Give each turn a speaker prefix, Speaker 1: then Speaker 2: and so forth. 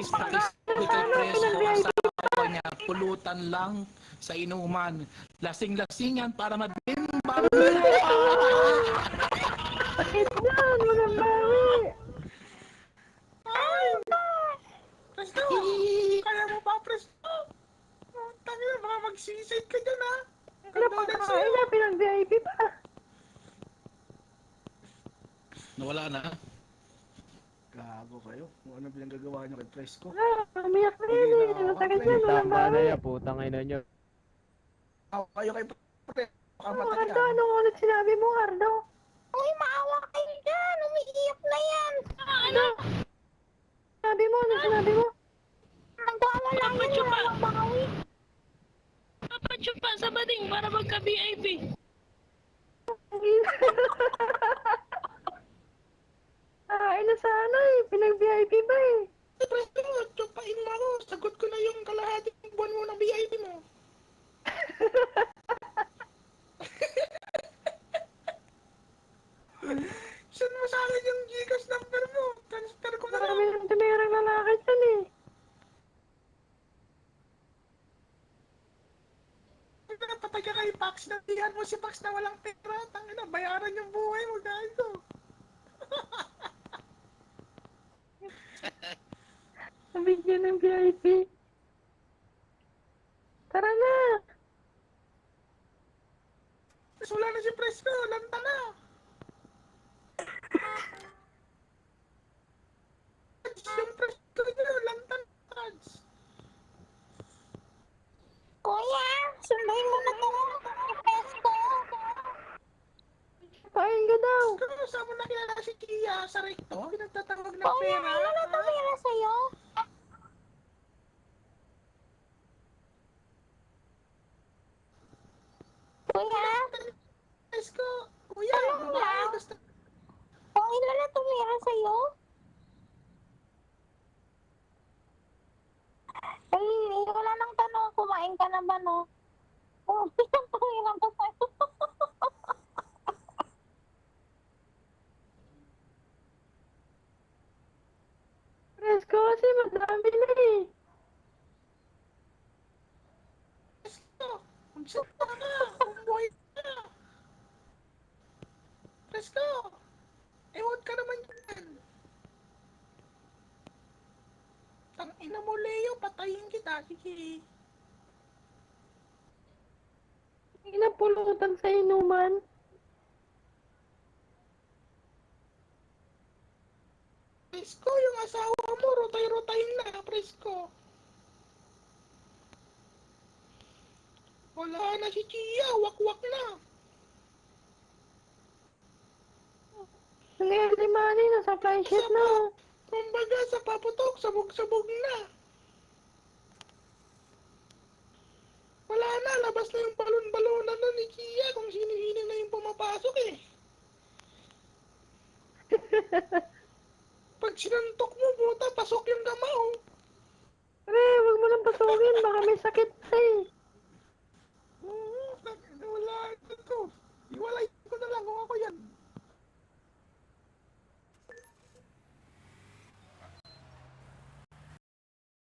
Speaker 1: statistic kay Fresco, asawa niya, pulutan lang sa inuman. Lasing-lasingan para mabimbang lupa.
Speaker 2: Bakit yan? Walang bawi.
Speaker 1: Ay! Fresco! Kaya mo ba, Fresco? Tangina, baka mag-suicide ka dyan, ha?
Speaker 2: Ano
Speaker 1: Ganda din
Speaker 2: pagkakain
Speaker 1: sa'yo.
Speaker 2: na? Pinag-VIP pa.
Speaker 1: Nawala na. Gago kayo. Kung ano pinagagawa niyo kay Fresco.
Speaker 2: Wala, umiyak na
Speaker 1: Sige
Speaker 2: yan
Speaker 1: na
Speaker 2: eh.
Speaker 1: ako,
Speaker 2: Masakit
Speaker 1: Fresco.
Speaker 2: yan, walang
Speaker 3: Tama na
Speaker 2: bawi.
Speaker 3: yan, putang ina nyo.
Speaker 1: Kayo kay Fresco.
Speaker 2: Oh,
Speaker 1: Kamatay
Speaker 2: Ardo,
Speaker 1: yan.
Speaker 2: anong ulit sinabi mo, Ardo?
Speaker 4: Uy, maawa kayo dyan! Umiiyak na yan!
Speaker 2: Ardo! Sabi mo, ano sinabi mo?
Speaker 4: Nagwawala yan, walang bawi.
Speaker 5: Papachupa sa bading para magka-VIP.
Speaker 2: Ay, na sana eh. Pinag-VIP ba eh.
Speaker 1: Fresco, tsupain mo ako. Sagot ko na yung kalahating buwan mo ng VIP mo. Saan mo sa akin yung Gcash number mo? Transfer ko na
Speaker 2: Marami
Speaker 1: lang.
Speaker 2: ng tumirang lalaki dyan eh.
Speaker 1: Patay ka kay Pax. Nabihan mo si Pax na walang pera. Tangina, bayaran yung buhay mo, gago.
Speaker 2: Nabigyan ng VIP. Tara na!
Speaker 1: Mas wala na si Fresco. Lanta na. Yung Fresco niya, lanta na.
Speaker 4: Kuya, sunduin mo na to. Ipesko.
Speaker 2: Pain ka daw!
Speaker 1: Kung saan mo nakilala si Kia sa recto, pinagtatawag ng
Speaker 4: Kuya,
Speaker 1: pera.
Speaker 4: ano na tumira sa'yo? Kuya,
Speaker 1: Fresco, kuya,
Speaker 4: Tanong
Speaker 1: babae,
Speaker 4: lang.
Speaker 1: gusto.
Speaker 4: kung ilan na tumira sa'yo? Ay, wala nang tanong. Kumain ka na ba, no? Oh, pinapangirang ko sa'yo.
Speaker 2: Fresco kasi madami na eh.
Speaker 1: Fresco, magsita ka, umuwi ka. Fresco, ewan ka naman yan. Tangina mo, Leo, patayin kita. Sige.
Speaker 2: Pinapulutan sa inuman.
Speaker 1: Fresco, yung asawa mo, rotay-rotayin na, Fresco. Wala na si Chia, wakwak na.
Speaker 2: Ang early money na supply ship na.
Speaker 1: Kumbaga sa paputok, sabog-sabog na. Wala na, labas na yung balon-balonan na ni Chia kung sino-sino na yung pumapasok eh. Pag sinantok mo, buta, pasok yung kamao.
Speaker 2: Pre, wag mo nang pasugin. Baka may sakit